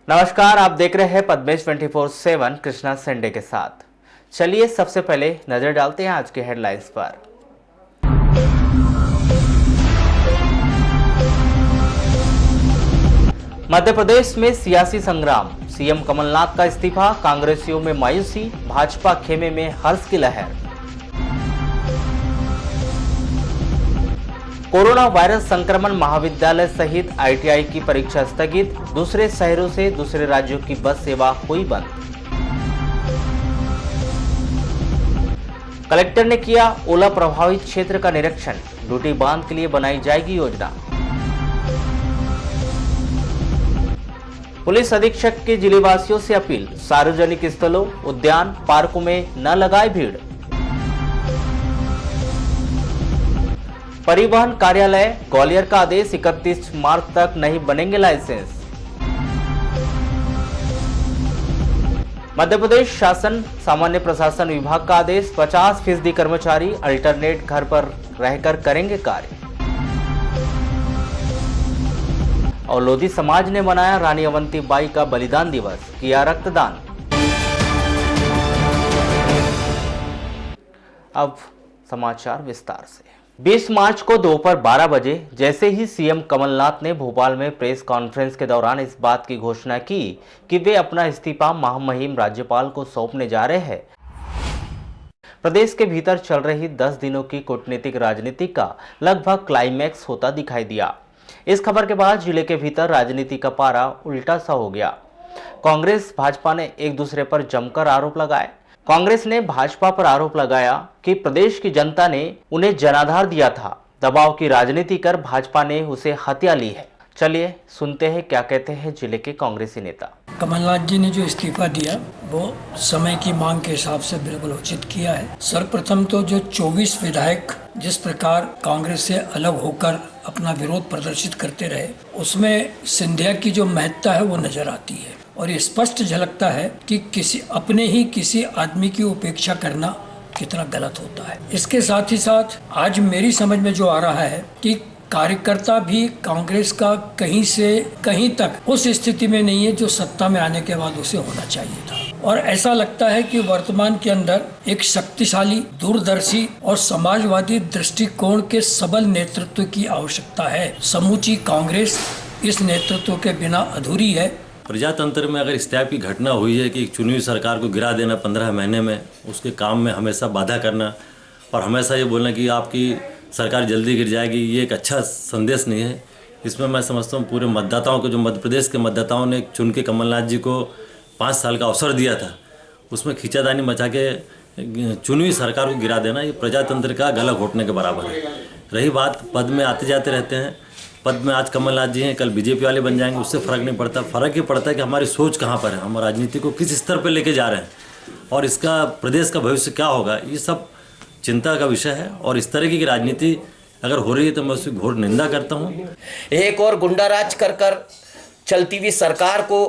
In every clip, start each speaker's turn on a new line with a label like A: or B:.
A: नमस्कार, आप देख रहे हैं पद्मेश 24/7 कृष्णा संडे के साथ। चलिए सबसे पहले नजर डालते हैं आज के हेडलाइंस पर। मध्य प्रदेश में सियासी संग्राम, सीएम कमलनाथ का इस्तीफा, कांग्रेसियों में मायूसी, भाजपा खेमे में हर्ष की लहर। कोरोना वायरस संक्रमण, महाविद्यालय सहित आईटीआई की परीक्षा स्थगित, दूसरे शहरों से दूसरे राज्यों की बस सेवा हुई बंद। कलेक्टर ने किया ओला प्रभावित क्षेत्र का निरीक्षण, ड्यूटी बांध के लिए बनाई जाएगी योजना। पुलिस अधीक्षक की जिलेवासियों से अपील, सार्वजनिक स्थलों, उद्यान, पार्कों में न लगाए भीड़। परिवहन कार्यालय ग्वालियर का आदेश, 31 मार्च तक नहीं बनेंगे लाइसेंस। मध्य प्रदेश शासन सामान्य प्रशासन विभाग का आदेश, 50% कर्मचारी अल्टरनेट घर पर रहकर करेंगे कार्य। और लोधी समाज ने मनाया रानी अवंतीबाई का बलिदान दिवस, किया रक्तदान। अब समाचार विस्तार से। 20 मार्च को दोपहर 12 बजे जैसे ही सीएम कमलनाथ ने भोपाल में प्रेस कॉन्फ्रेंस के दौरान इस बात की घोषणा की कि वे अपना इस्तीफा महामहिम राज्यपाल को सौंपने जा रहे हैं, प्रदेश के भीतर चल रही 10 दिनों की कूटनीतिक राजनीति का लगभग क्लाइमैक्स होता दिखाई दिया। इस खबर के बाद जिले के भीतर राजनीति का पारा उल्टा सा हो गया। कांग्रेस भाजपा ने एक दूसरे पर जमकर आरोप लगाए। कांग्रेस ने भाजपा पर आरोप लगाया कि प्रदेश की जनता ने उन्हें जनाधार दिया था, दबाव की राजनीति कर भाजपा ने उसे हत्या ली है। चलिए सुनते हैं क्या कहते हैं जिले के कांग्रेसी नेता।
B: कमलनाथ जी ने जो इस्तीफा दिया वो समय की मांग के हिसाब से बिल्कुल उचित किया है। सर्वप्रथम तो जो 24 विधायक जिस प्रकार कांग्रेस से अलग होकर अपना विरोध प्रदर्शित करते रहे, उसमें सिंधिया की जो महत्ता है वो नजर आती है और ये स्पष्ट झलकता है कि किसी आदमी की उपेक्षा करना कितना गलत होता है। इसके साथ ही साथ आज मेरी समझ में जो आ रहा है कि कार्यकर्ता भी कांग्रेस का कहीं से कहीं तक उस स्थिति में नहीं है जो सत्ता में आने के बाद उसे होना चाहिए था। और ऐसा लगता है कि वर्तमान के अंदर एक शक्तिशाली, दूरदर्शी और समाजवादी दृष्टिकोण के सबल नेतृत्व की आवश्यकता है। समूची कांग्रेस इस नेतृत्व के बिना अधूरी है।
C: प्रजातंत्र में अगर इस टाइप की घटना हुई है कि चुनी हुई सरकार को गिरा देना 15 महीने में, उसके काम में हमेशा बाधा करना और हमेशा ये बोलना कि आपकी सरकार जल्दी गिर जाएगी, ये एक अच्छा संदेश नहीं है। इसमें मैं समझता हूँ पूरे मतदाताओं को, जो मध्य प्रदेश के मतदाताओं ने चुन के कमलनाथ जी को 5 साल का अवसर दिया था, उसमें खींचातानी मचा के चुनी हुई सरकार को गिरा देना, ये प्रजातंत्र का गला घोटने के बराबर है। रही बात पद में आते जाते रहते हैं, पद में आज कमलनाथ जी हैं, कल बीजेपी वाले बन जाएंगे, उससे फ़र्क नहीं पड़ता। फ़र्क ये पड़ता है कि हमारी सोच कहाँ पर है, हम राजनीति को किस स्तर पर लेके जा रहे हैं और इसका प्रदेश का भविष्य क्या होगा, ये सब चिंता का विषय है। और इस तरह की राजनीति अगर हो रही है तो मैं उसकी घोर निंदा करता हूँ।
D: एक और गुंडाराज कर चलती हुई सरकार को,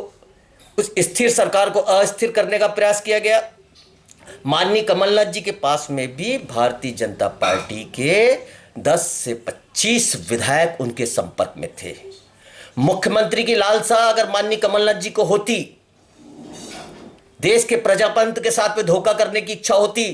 D: उस स्थिर सरकार को अस्थिर करने का प्रयास किया गया। माननीय कमलनाथ जी के पास में भी भारतीय जनता पार्टी के 10 से 25 विधायक उनके संपर्क में थे। मुख्यमंत्री की लालसा अगर माननीय कमलनाथ जी को होती, देश के प्रजातंत्र के साथ में धोखा करने की इच्छा होती,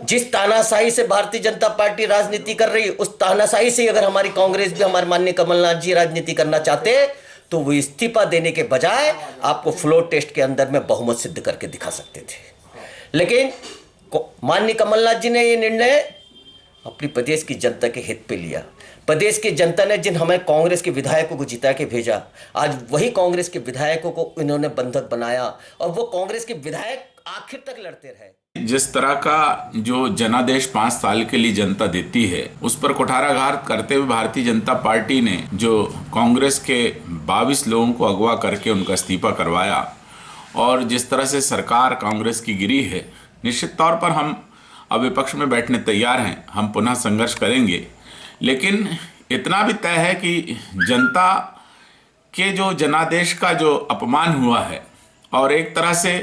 D: जिस तानाशाही से भारतीय जनता पार्टी राजनीति कर रही, उस तानाशाही से अगर हमारी कांग्रेस भी, हमारे माननीय कमलनाथ जी राजनीति करना चाहते तो वो इस्तीफा देने के बजाय आपको फ्लोर टेस्ट के अंदर में बहुमत सिद्ध करके दिखा सकते थे। लेकिन माननीय कमलनाथ जी ने ये निर्णय अपनी प्रदेश की जनता के हित पे लिया। प्रदेश की जनता ने जिन हमें कांग्रेस के विधायकों को जिता के भेजा, आज वही कांग्रेस के विधायकों को इन्होंने बंधक बनाया और वो कांग्रेस के विधायक आखिर तक लड़ते रहे।
E: जिस तरह का जो जनादेश 5 साल के लिए जनता देती है, उस पर कुठाराघात करते हुए भारतीय जनता पार्टी ने जो कांग्रेस के 22 लोगों को अगवा करके उनका इस्तीफा करवाया और जिस तरह से सरकार कांग्रेस की गिरी है, निश्चित तौर पर हम अब विपक्ष में बैठने तैयार हैं। हम पुनः संघर्ष करेंगे, लेकिन इतना भी तय है कि जनता के जो जनादेश का जो अपमान हुआ है और एक तरह से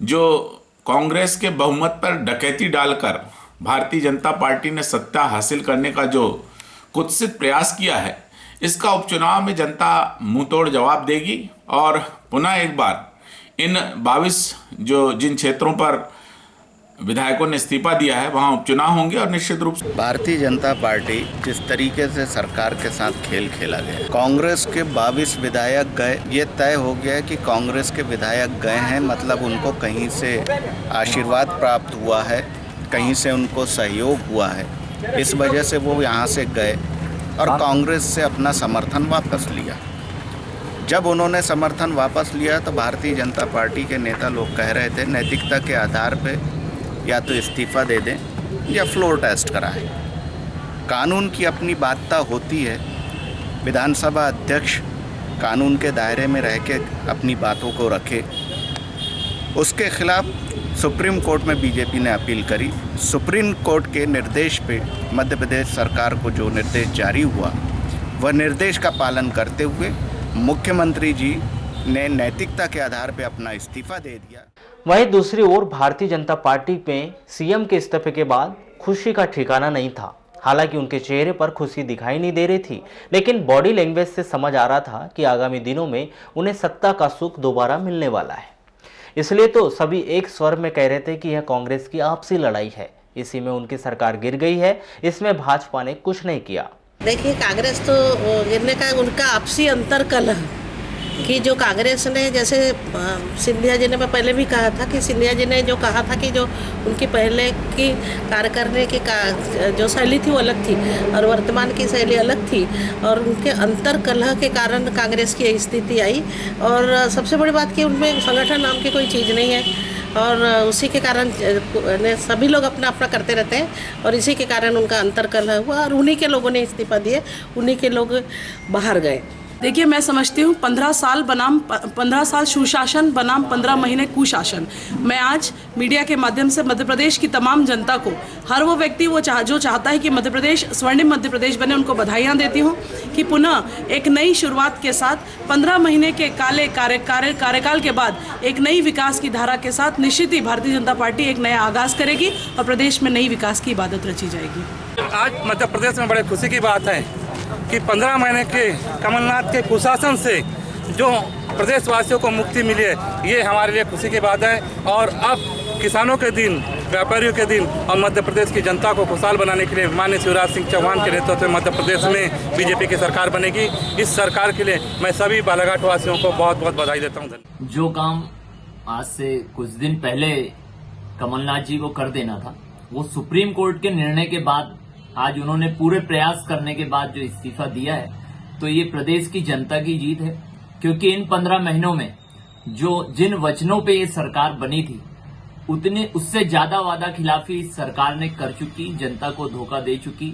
E: जो कांग्रेस के बहुमत पर डकैती डालकर भारतीय जनता पार्टी ने सत्ता हासिल करने का जो कुत्सित प्रयास किया है, इसका उपचुनाव में जनता मुंहतोड़ जवाब देगी और पुनः एक बार इन 22 जिन क्षेत्रों पर विधायकों ने इस्तीफा दिया है वहां उपचुनाव होंगे और निश्चित रूप से
F: भारतीय जनता पार्टी जिस तरीके से सरकार के साथ खेल खेला गया, कांग्रेस के 22 विधायक गए, ये तय हो गया कि कांग्रेस के विधायक गए हैं, मतलब उनको कहीं से आशीर्वाद प्राप्त हुआ है, कहीं से उनको सहयोग हुआ है, इस वजह से वो यहाँ से गए और कांग्रेस से अपना समर्थन वापस लिया। जब उन्होंने समर्थन वापस लिया तो भारतीय जनता पार्टी के नेता लोग कह रहे थे नैतिकता के आधार पे या तो इस्तीफा दे दें या फ्लोर टेस्ट कराएं। कानून की अपनी बाध्यता होती है, विधानसभा अध्यक्ष कानून के दायरे में रह के अपनी बातों को रखे। उसके खिलाफ सुप्रीम कोर्ट में बीजेपी ने अपील करी। सुप्रीम कोर्ट के निर्देश पे मध्य प्रदेश सरकार को जो निर्देश जारी हुआ वह निर्देश का पालन करते हुए मुख्यमंत्री जी ने नैतिकता के आधार पे अपना इस्तीफा दे दिया।
A: वहीं दूसरी ओर भारतीय जनता पार्टी में सीएम के इस्तीफे के बाद खुशी का ठिकाना नहीं था। हालांकि उनके चेहरे पर खुशी दिखाई नहीं दे रही थी, लेकिन बॉडी लैंग्वेज से समझ आ रहा था कि आगामी दिनों में उन्हें सत्ता का सुख दोबारा मिलने वाला है। इसलिए तो सभी एक स्वर में कह रहे थे कि यह कांग्रेस की आपसी लड़ाई है, इसी में उनकी सरकार गिर गई है, इसमें भाजपा ने कुछ नहीं किया।
G: देखिए, कांग्रेस तो गिरने का उनका आपसी अंतर कलह कि जो कांग्रेस ने, जैसे सिंधिया जी ने, मैं पहले भी कहा था कि सिंधिया जी ने जो कहा था कि जो उनकी पहले की कार्य करने की जो शैली थी वो अलग थी और वर्तमान की शैली अलग थी और उनके अंतर कलह के कारण कांग्रेस की स्थिति आई। और सबसे बड़ी बात कि उनमें संगठन नाम की कोई चीज़ नहीं है और उसी के कारण सभी लोग अपना अपना करते रहते हैं और इसी के कारण उनका अंतर कलह हुआ और उन्हीं के लोगों ने इस्तीफा दिए, उन्हीं के लोग बाहर गए।
H: देखिए, मैं समझती हूँ 15 साल सुशासन बनाम 15 महीने कुशासन। मैं आज मीडिया के माध्यम से मध्य प्रदेश की तमाम जनता को, हर वो व्यक्ति जो चाहता है कि मध्य प्रदेश स्वर्णिम मध्य प्रदेश बने, उनको बधाइयाँ देती हूँ कि पुनः एक नई शुरुआत के साथ 15 महीने के काले कार्यकाल के बाद एक नई विकास की धारा के साथ निश्चित ही भारतीय जनता पार्टी एक नया आगाज करेगी और प्रदेश में नई विकास की इबादत रची जाएगी।
I: आज मध्य प्रदेश में बड़े खुशी की बात है कि 15 महीने के कमलनाथ के कुशासन से जो प्रदेशवासियों को मुक्ति मिली है, ये हमारे लिए खुशी की बात है। और अब किसानों के दिन, व्यापारियों के दिन और मध्य प्रदेश की जनता को खुशहाल बनाने के लिए माननीय शिवराज सिंह चौहान के नेतृत्व में मध्य प्रदेश में बीजेपी की सरकार बनेगी। इस सरकार के लिए मैं सभी बालाघाट वासियों को बहुत बहुत बधाई देता हूँ।
J: जो काम आज से कुछ दिन पहले कमलनाथ जी को कर देना था, वो सुप्रीम कोर्ट के निर्णय के बाद आज उन्होंने पूरे प्रयास करने के बाद जो इस्तीफा दिया है, तो ये प्रदेश की जनता की जीत है। क्योंकि इन 15 महीनों में जिन वचनों पे ये सरकार बनी थी, उससे ज्यादा वादा खिलाफी इस सरकार ने कर चुकी, जनता को धोखा दे चुकी।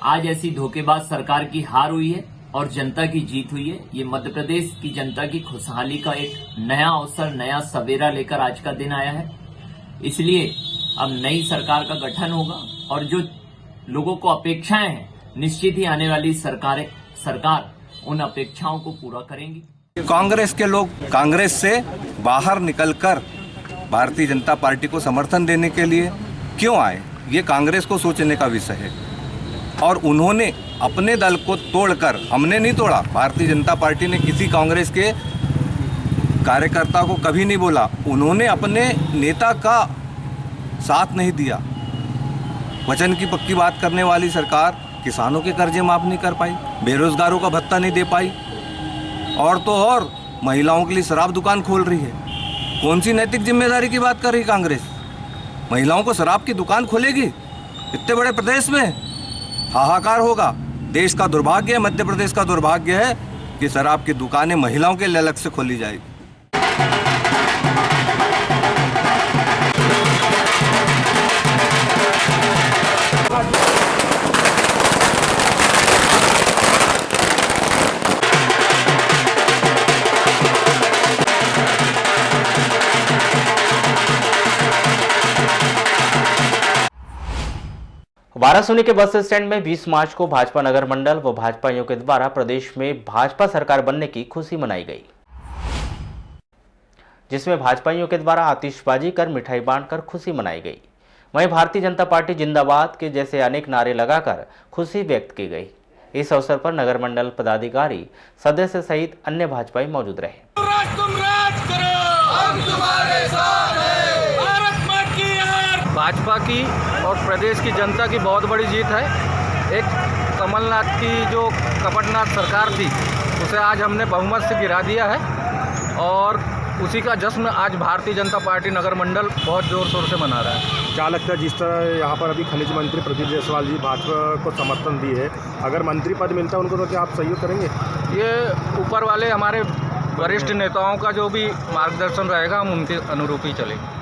J: आज ऐसी धोखेबाज सरकार की हार हुई है और जनता की जीत हुई है। ये मध्य प्रदेश की जनता की खुशहाली का एक नया अवसर, नया सवेरा लेकर आज का दिन आया है। इसलिए अब नई सरकार का गठन होगा और जो लोगों को अपेक्षाएं हैं, निश्चित ही आने वाली सरकार उन अपेक्षाओं को पूरा करेंगी।
K: कांग्रेस के लोग कांग्रेस से बाहर निकलकर भारतीय जनता पार्टी को समर्थन देने के लिए क्यों आए, ये कांग्रेस को सोचने का विषय है। और उन्होंने अपने दल को तोड़कर, हमने नहीं तोड़ा, भारतीय जनता पार्टी ने किसी कांग्रेस के कार्यकर्ता को कभी नहीं बोला, उन्होंने अपने नेता का साथ नहीं दिया। वचन की पक्की बात करने वाली सरकार किसानों के कर्जे माफ नहीं कर पाई, बेरोजगारों का भत्ता नहीं दे पाई और तो और महिलाओं के लिए शराब दुकान खोल रही है। कौन सी नैतिक जिम्मेदारी की बात कर रही कांग्रेस? महिलाओं को शराब की दुकान खोलेगी? इतने बड़े प्रदेश में हाहाकार होगा। देश का दुर्भाग्य है, मध्य प्रदेश का दुर्भाग्य है कि शराब की दुकानें महिलाओं के लिए अलग से खोली जाएगी।
A: वाराणसी के बस स्टैंड में 20 मार्च को भाजपा नगर मंडल व भाजपाइयों के द्वारा प्रदेश में भाजपा सरकार बनने की खुशी मनाई गई, जिसमें भाजपाइयों के द्वारा आतिशबाजी कर मिठाई बांटकर खुशी मनाई गई। वहीं भारतीय जनता पार्टी जिंदाबाद के जैसे अनेक नारे लगाकर खुशी व्यक्त की गई। इस अवसर पर नगर मंडल पदाधिकारी, सदस्य सहित अन्य भाजपाई मौजूद रहे।
L: भाजपा की और प्रदेश की जनता की बहुत बड़ी जीत है। एक कमलनाथ की जो कपटनाथ सरकार थी उसे आज हमने बहुमत से गिरा दिया है और उसी का जश्न आज भारतीय जनता पार्टी नगर मंडल बहुत जोर शोर से मना रहा है।
M: क्या लगता है जिस तरह यहाँ पर अभी खनिज मंत्री प्रदीप जायसवाल जी भाजपा को समर्थन दिए, अगर मंत्री पद मिलता है उनको तो क्या आप सहयोग करेंगे?
L: ये ऊपर वाले हमारे वरिष्ठ नेताओं का जो भी मार्गदर्शन रहेगा हम उनके अनुरूप ही चलेंगे।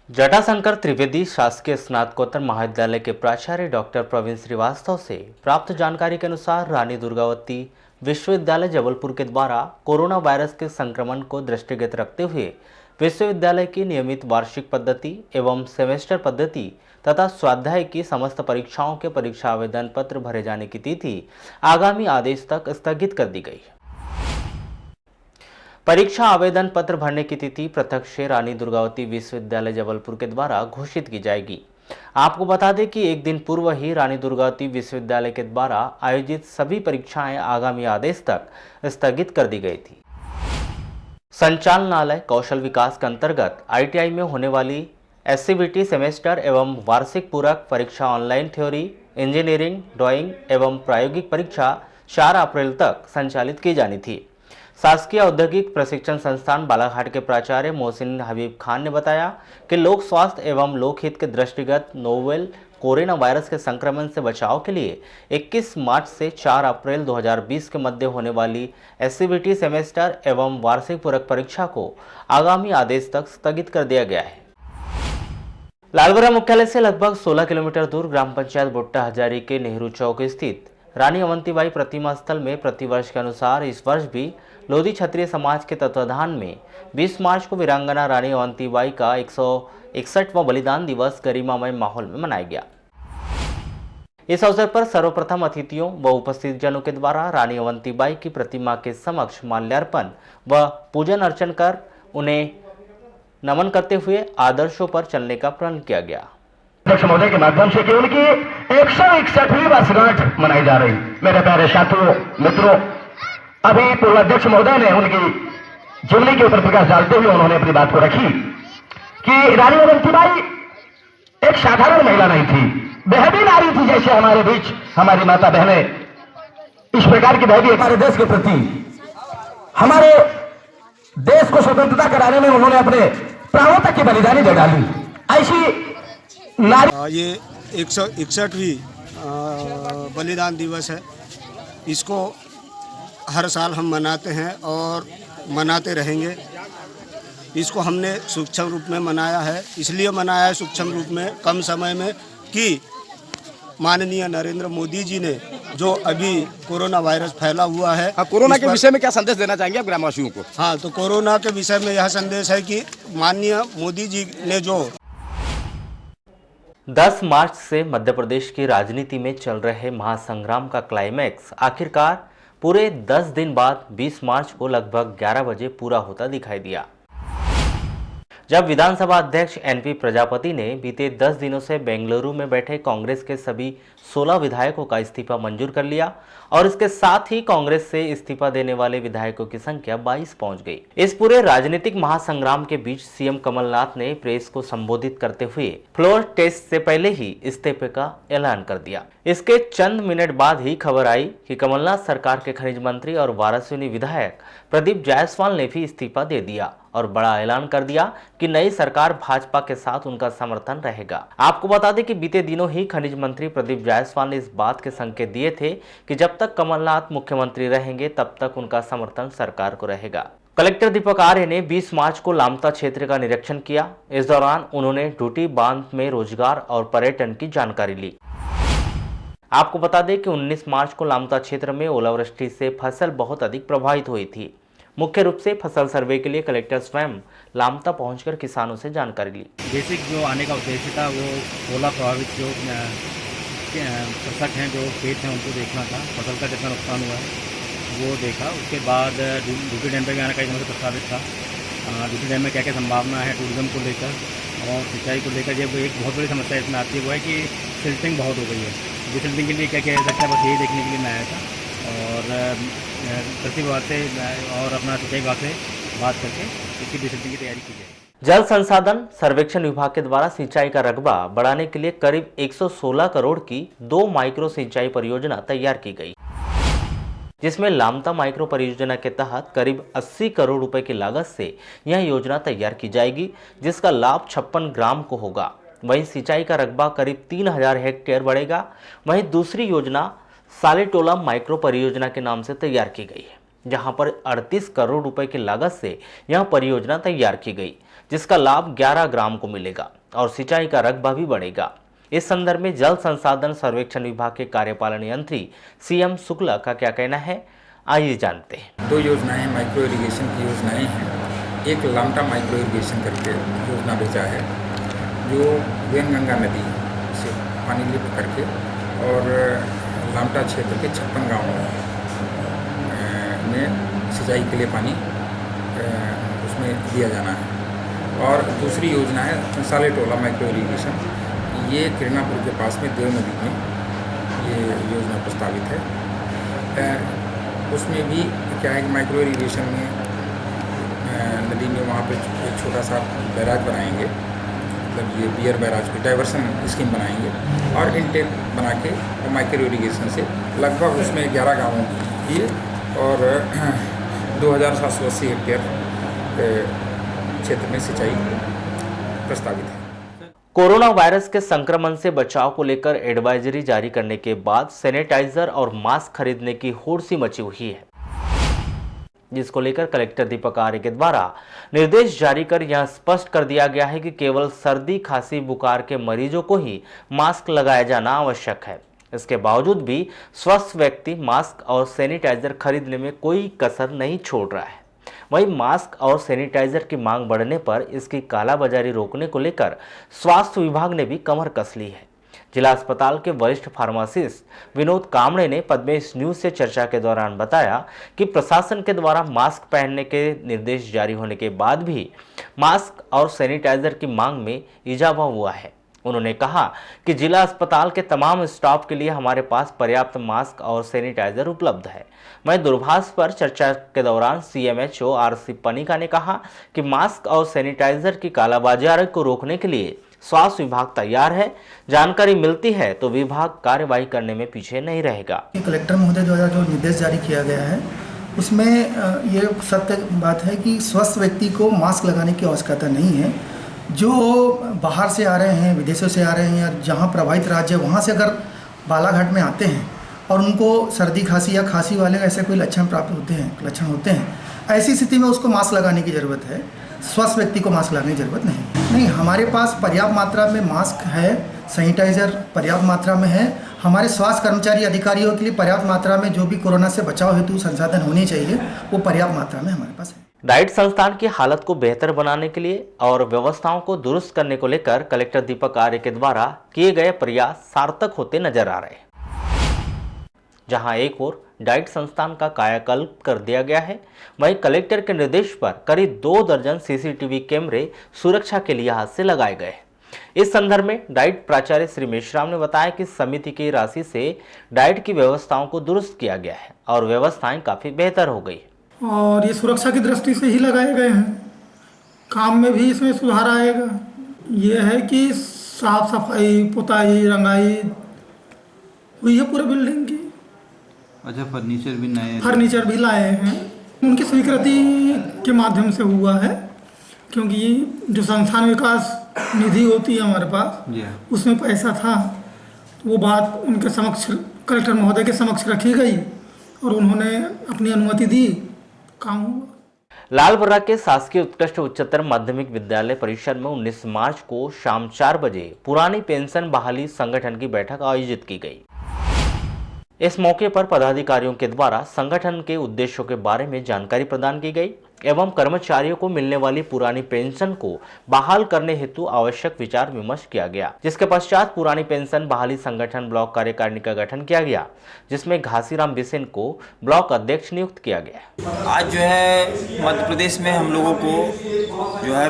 A: जटाशंकर त्रिवेदी शासकीय स्नातकोत्तर महाविद्यालय के प्राचार्य डॉक्टर प्रवीण श्रीवास्तव से प्राप्त जानकारी के अनुसार रानी दुर्गावती विश्वविद्यालय जबलपुर के द्वारा कोरोना वायरस के संक्रमण को दृष्टिगत रखते हुए विश्वविद्यालय की नियमित वार्षिक पद्धति एवं सेमेस्टर पद्धति तथा स्वाध्याय की समस्त परीक्षाओं के परीक्षा आवेदन पत्र भरे जाने की तिथि आगामी आदेश तक स्थगित कर दी गई। परीक्षा आवेदन पत्र भरने की तिथि पृथक से रानी दुर्गावती विश्वविद्यालय जबलपुर के द्वारा घोषित की जाएगी। आपको बता दें कि एक दिन पूर्व ही रानी दुर्गावती विश्वविद्यालय के द्वारा आयोजित सभी परीक्षाएं आगामी आदेश तक स्थगित कर दी गई थी। संचालनालय कौशल विकास के अंतर्गत ITI में होने वाली SCBT सेमेस्टर एवं वार्षिक पूरक परीक्षा ऑनलाइन थ्योरी, इंजीनियरिंग, ड्राइंग एवं प्रायोगिक परीक्षा 4 अप्रैल तक संचालित की जानी थी। शासकीय औद्योगिक प्रशिक्षण संस्थान बालाघाट के प्राचार्य मोहसिन हबीब खान ने बताया कि लोक स्वास्थ्य एवं लोकहित के दृष्टिगत नोवेल कोरोना वायरस के संक्रमण से बचाव के लिए 21 मार्च से 4 अप्रैल 2020 के मध्य होने वाली SCBT सेमेस्टर एवं वार्षिक पूरक परीक्षा को आगामी आदेश तक स्थगित कर दिया गया है। लालगोरा मुख्यालय से लगभग 16 किलोमीटर दूर ग्राम पंचायत बुट्टा हजारी के नेहरू चौक स्थित रानी अवंतीबाई प्रतिमा स्थल में प्रतिवर्ष के अनुसार इस वर्ष भी लोधी क्षत्रिय समाज के तत्वाधान में 20 मार्च को वीरांगना रानी अवंतीबाई का 161वां बलिदान दिवस गरिमामय माहौल में मनाया गया। इस अवसर पर सर्वप्रथम अतिथियों व उपस्थित जनों के द्वारा रानी अवंतीबाई की प्रतिमा के समक्ष माल्यार्पण व पूजन अर्चन कर उन्हें नमन करते हुए आदर्शों पर चलने का प्रण किया गया।
N: अध्यक्ष महोदय के माध्यम से केवल की 161वीं वर्षगांठ मनाई जा रही। मेरे प्यारे साथियों मित्रों, अभी पूर्वाध्यक्ष महोदय ने उनकी जीवनी के ऊपर प्रकाश डालते हुए उन्होंने अपनी बात को रखी कि रानी अवंतीबाई एक साधारण महिला नहीं थी, बेहदी नारी थी। जैसे हमारे बीच हमारी माता बहनें इस प्रकार की बेहदी हमारे देश के प्रति, हमारे देश को स्वतंत्रता कराने में उन्होंने अपने प्राणों तक की बलिदानी दे डाली। ऐसी नारी
O: ये 161वीं बलिदान दिवस है। इसको हर साल हम मनाते हैं और मनाते रहेंगे। इसको हमने सूक्ष्म रूप में मनाया है, इसलिए मनाया है सूक्ष्म रूप में कम समय में कि माननीय नरेंद्र मोदी जी ने जो अभी कोरोना वायरस फैला हुआ है,
N: कोरोना के विषय में क्या संदेश देना चाहेंगे आप ग्रामवासियों को?
O: हाँ, तो कोरोना के विषय में यह संदेश है कि माननीय मोदी जी ने जो
A: 10 मार्च से मध्य प्रदेश की राजनीति में चल रहे महासंग्राम का क्लाइमैक्स आखिरकार पूरे 10 दिन बाद 20 मार्च को लगभग 11 बजे पूरा होता दिखाई दिया, जब विधानसभा अध्यक्ष NP प्रजापति ने बीते 10 दिनों से बेंगलुरु में बैठे कांग्रेस के सभी 16 विधायकों का इस्तीफा मंजूर कर लिया और इसके साथ ही कांग्रेस से इस्तीफा देने वाले विधायकों की संख्या 22 पहुंच गई। इस पूरे राजनीतिक महासंग्राम के बीच सीएम कमलनाथ ने प्रेस को संबोधित करते हुए फ्लोर टेस्ट से पहले ही इस्तीफे का ऐलान कर दिया। इसके चंद मिनट बाद ही खबर आई कि कमलनाथ सरकार के खनिज मंत्री और वाराणसी विधायक प्रदीप जायसवाल ने भी इस्तीफा दे दिया और बड़ा ऐलान कर दिया कि नई सरकार भाजपा के साथ उनका समर्थन रहेगा। आपको बता दें कि बीते दिनों ही खनिज मंत्री प्रदीप जायसवाल ने इस बात के संकेत दिए थे कि जब तक कमलनाथ मुख्यमंत्री रहेंगे तब तक उनका समर्थन सरकार को रहेगा। कलेक्टर दीपक आर्य ने 20 मार्च को लामता क्षेत्र का निरीक्षण किया। इस दौरान उन्होंने डूटी बांध में रोजगार और पर्यटन की जानकारी ली। आपको बता दें कि 19 मार्च को लामता क्षेत्र में ओलावृष्टि से फसल बहुत अधिक प्रभावित हुई थी। मुख्य रूप से फसल सर्वे के लिए कलेक्टर स्वयं लामता पहुंचकर किसानों से जानकारी ली।
P: बेसिक जो आने का उद्देश्य था वो ओला प्रभावित जो कृषक हैं, जो खेत हैं, उनको देखना था, फसल का जितना नुकसान हुआ है वो देखा। उसके बाद डूटी डैम पर भी आने का एक प्रस्तावित था। डूटी डैम में क्या क्या संभावना है टूरिज्म को लेकर और सिंचाई को लेकर। जब एक बहुत बड़ी समस्या इसमें आती है वो है कि सिल्टिंग बहुत हो गई है दूसरे दिन के लिए क्या किया जा सकता है, बस यही देखने के लिए मैं आया था। और कृषि विभाग से और अपना सिंचाई विभाग से बात करके इसकी डिसल्टिंग की तैयारी की जाए।
A: जल संसाधन सर्वेक्षण विभाग के द्वारा सिंचाई का रकबा बढ़ाने के लिए करीब 116 करोड़ की 2 माइक्रो सिंचाई परियोजना तैयार की गई, जिसमें लामता माइक्रो परियोजना के तहत करीब 80 करोड़ रुपए की लागत से यह योजना तैयार की जाएगी, जिसका लाभ 56 ग्राम को होगा। वहीं सिंचाई का रकबा करीब 3000 हेक्टेयर बढ़ेगा। वहीं दूसरी योजना सालेटोला माइक्रो परियोजना के नाम से तैयार की गई है, जहां पर 38 करोड़ रुपए की लागत से यह परियोजना तैयार की गई, जिसका लाभ 11 ग्राम को मिलेगा और सिंचाई का रकबा भी बढ़ेगा। इस संदर्भ में जल संसाधन सर्वेक्षण विभाग के कार्यपालन यंत्री CM शुक्ला का क्या कहना है, आइए जानते हैं।
Q: 2 योजनाएं माइक्रो इरिगेशन की योजनाएं हैं। एक लामटा माइक्रो इरिगेशन करके योजना भेजा है, जो वेनगंगा नदी से पानी लिफ्ट करके और लामटा क्षेत्र के 56 गाँवों में सिंचाई के लिए पानी उसमें दिया जाना है। और दूसरी योजना है सालेटोला माइक्रो इरिगेशन, ये किरणापुर के पास में देव नदी में ये योजना प्रस्तावित है। उसमें भी क्या है कि माइक्रो इरिगेशन में नदी में वहाँ पे एक छोटा सा बैराज बनाएंगे, मतलब ये बियर बैराज की डाइवर्सन स्कीम बनाएंगे और इनटेक बना के और माइक्रो इरिगेशन से लगभग उसमें 11 गाँवों की और 2780 हेक्टेयर क्षेत्र में सिंचाई प्रस्तावित है।
A: कोरोना वायरस के संक्रमण से बचाव को लेकर एडवाइजरी जारी करने के बाद सैनिटाइजर और मास्क खरीदने की होड़ सी मची हुई है, जिसको लेकर कलेक्टर दीपक आर्य के द्वारा निर्देश जारी कर यह स्पष्ट कर दिया गया है कि केवल सर्दी, खांसी, बुखार के मरीजों को ही मास्क लगाया जाना आवश्यक है। इसके बावजूद भी स्वस्थ व्यक्ति मास्क और सैनिटाइजर खरीदने में कोई कसर नहीं छोड़ रहा है। वहीं मास्क और सैनिटाइजर की मांग बढ़ने पर इसकी कालाबाजारी रोकने को लेकर स्वास्थ्य विभाग ने भी कमर कस ली है। जिला अस्पताल के वरिष्ठ फार्मासिस्ट विनोद कामड़े ने पद्मेश न्यूज से चर्चा के दौरान बताया कि प्रशासन के द्वारा मास्क पहनने के निर्देश जारी होने के बाद भी मास्क और सैनिटाइजर की मांग में इजाफा हुआ है। उन्होंने कहा कि जिला अस्पताल के तमाम स्टाफ के लिए हमारे पास पर्याप्त मास्क और सैनिटाइजर उपलब्ध है। वहीं दूरभाष पर चर्चा के दौरान CMHO RC पनिका ने कहा कि मास्क और सैनिटाइजर की कालाबाजारी को रोकने के लिए स्वास्थ्य विभाग तैयार है। जानकारी मिलती है तो विभाग कार्यवाही करने में पीछे नहीं रहेगा।
R: कलेक्टर महोदय द्वारा जो निर्देश जारी किया गया है उसमें ये सत्य बात है कि स्वस्थ व्यक्ति को मास्क लगाने की आवश्यकता नहीं है। जो बाहर से आ रहे हैं, विदेशों से आ रहे हैं या जहाँ प्रभावित राज्य है वहाँ से अगर बालाघाट में आते हैं और उनको सर्दी खांसी या खांसी वाले ऐसे कोई लक्षण होते हैं, ऐसी स्थिति में उसको मास्क लगाने की ज़रूरत है। स्वस्थ व्यक्ति को मास्क लगाने की ज़रूरत नहीं। हमारे पास पर्याप्त मात्रा में मास्क है, सैनिटाइजर पर्याप्त मात्रा में है। हमारे स्वास्थ्य कर्मचारी अधिकारियों के लिए पर्याप्त मात्रा में जो भी कोरोना से बचाव हेतु संसाधन होने चाहिए वो पर्याप्त मात्रा में हमारे पास है।
A: डाइट संस्थान की हालत को बेहतर बनाने के लिए और व्यवस्थाओं को दुरुस्त करने को लेकर कलेक्टर दीपक आर्य के द्वारा किए गए प्रयास सार्थक होते नजर आ रहे हैं। जहां एक ओर डाइट संस्थान का कायाकल्प कर दिया गया है, वहीं कलेक्टर के निर्देश पर करीब 2 दर्जन CCTV कैमरे सुरक्षा के लिहाज से लगाए गए। इस संदर्भ में डाइट प्राचार्य श्री मेश्राम ने बताया कि समिति की राशि से डाइट की व्यवस्थाओं को दुरुस्त किया गया है और व्यवस्थाएं काफी बेहतर हो गई
S: और ये सुरक्षा की दृष्टि से ही लगाए गए हैं। काम में भी इसमें सुधार आएगा। ये है कि साफ सफाई, पुताई, रंगाई हुई है पूरे बिल्डिंग की।
T: अच्छा,
S: फर्नीचर भी लाए हैं, उनकी स्वीकृति के माध्यम से हुआ है, क्योंकि जो संस्थान विकास निधि होती है हमारे पास उसमें पैसा था, तो वो बात उनके समक्ष कलेक्टर महोदय के समक्ष रखी गई और उन्होंने अपनी अनुमति दी, काम हुआ।
A: लालबर्रा के शासकीय उत्कृष्ट उच्चतर माध्यमिक विद्यालय परिसर में 19 मार्च को शाम 4 बजे पुरानी पेंशन बहाली संगठन की बैठक आयोजित की गई। इस मौके पर पदाधिकारियों के द्वारा संगठन के उद्देश्यों के बारे में जानकारी प्रदान की गई एवं कर्मचारियों को मिलने वाली पुरानी पेंशन को बहाल करने हेतु आवश्यक विचार विमर्श किया गया, जिसके पश्चात पुरानी पेंशन बहाली संगठन ब्लॉक कार्यकारिणी का गठन किया गया, जिसमें घासीराम बिसेन को ब्लॉक अध्यक्ष नियुक्त किया गया।
U: आज जो है मध्य प्रदेश में हम लोगों को जो है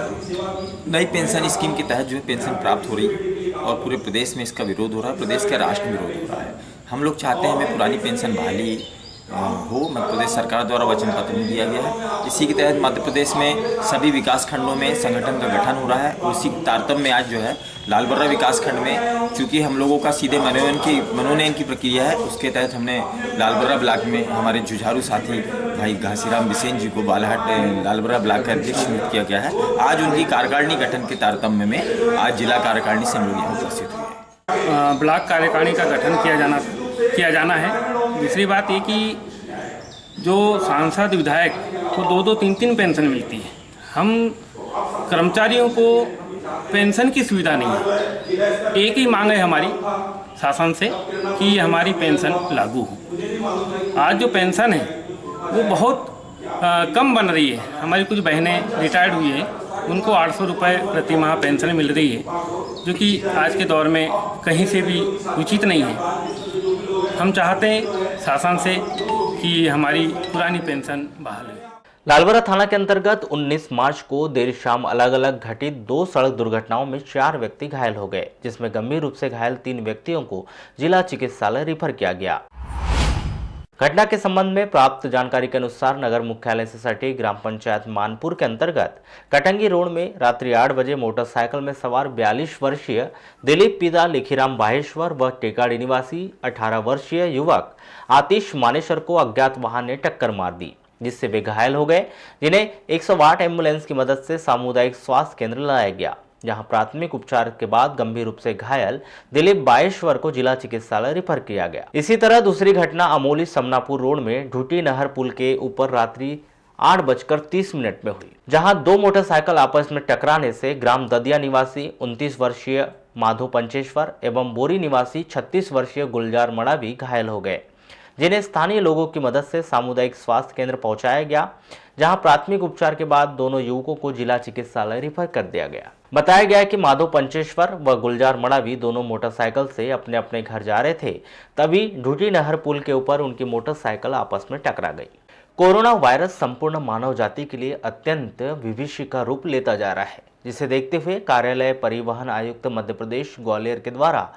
U: नई पेंशन स्कीम के तहत जो है पेंशन प्राप्त हो रही और पूरे प्रदेश में इसका विरोध हो रहा है, प्रदेश का राष्ट्र विरोध हो रहा है। हम लोग चाहते हैं हमें पुरानी पेंशन बहाली हो। मध्य प्रदेश सरकार द्वारा वचन पत्र में दिया गया है। इसी के तहत मध्य प्रदेश में सभी विकास खंडों में संगठन का गठन हो रहा है। उसी तारतम्य में आज जो है लालबर्रा विकास खंड में, चूँकि हम लोगों का सीधे मनोनयन की प्रक्रिया है, उसके तहत हमने लालबर्रा ब्लॉक में हमारे जुझारू साथी भाई घासीराम बिसेन जी को बालाहाट लालबर्रा ब्लॉक का अध्यक्ष नियुक्त किया गया है। आज उनकी कार्यकारिणी गठन के तारतम्य में आज जिला कार्यकारिणी से हम लोग यहाँ उपस्थित हुए।
T: ब्लॉक कार्यकारिणी का गठन किया जाना है। दूसरी बात ये कि जो सांसद विधायक को 2-2, 3-3 पेंशन मिलती है, हम कर्मचारियों को पेंशन की सुविधा नहीं है। एक ही मांग है हमारी शासन से कि हमारी पेंशन लागू हो। आज जो पेंशन है वो बहुत कम बन रही है। हमारी कुछ बहनें रिटायर्ड हुई हैं, उनको 800 रुपये प्रति माह पेंशन मिल रही है, जो कि आज के दौर में कहीं से भी उचित नहीं है। हम चाहते हैं शासन से कि हमारी पुरानी पेंशन बहाल हो।
A: लालबर्रा थाना के अंतर्गत 19 मार्च को देर शाम अलग अलग घटित 2 सड़क दुर्घटनाओं में 4 व्यक्ति घायल हो गए, जिसमें गंभीर रूप से घायल 3 व्यक्तियों को जिला चिकित्सालय रेफर किया गया। घटना के संबंध में प्राप्त जानकारी के अनुसार नगर मुख्यालय से सटे ग्राम पंचायत मानपुर के अंतर्गत कटंगी रोड में रात्रि 8 बजे मोटरसाइकिल में सवार 42 वर्षीय दिलीप पिता लिखीराम बाहेश्वर व टेकाड़ी निवासी 18 वर्षीय युवक आतिश मानेश्वर को अज्ञात वाहन ने टक्कर मार दी, जिससे वे घायल हो गए, जिन्हें 108 एम्बुलेंस की मदद से सामुदायिक स्वास्थ्य केंद्र लाया गया, जहां प्राथमिक उपचार के बाद गंभीर रूप से घायल दिलीप बाहेश्वर को जिला चिकित्सालय रेफर किया गया। इसी तरह दूसरी घटना अमोली समनापुर रोड में ढूटी नहर पुल के ऊपर रात्रि 8:30 में हुई, जहां 2 मोटरसाइकिल आपस में टकराने से ग्राम ददिया निवासी 29 वर्षीय माधो पंचेश्वर एवं बोरी निवासी 36 वर्षीय गुलजार मड़ावी घायल हो गए, जिन्हें स्थानीय लोगों की मदद से सामुदायिक स्वास्थ्य केंद्र पहुंचाया गया, जहां प्राथमिक उपचार के बाद दोनों युवकों को जिला चिकित्सालय रेफर कर दिया गया। बताया गया कि माधव पंचेश्वर व गुलजार मड़ावी दोनों मोटरसाइकिल से अपने अपने घर जा रहे थे, तभी ढूटी नहर पुल के ऊपर उनकी मोटरसाइकिल आपस में टकरा गई। कोरोना वायरस संपूर्ण मानव जाति के लिए अत्यंत विभीषिका का रूप लेता जा रहा है, जिसे देखते हुए कार्यालय परिवहन आयुक्त मध्य प्रदेश ग्वालियर के द्वारा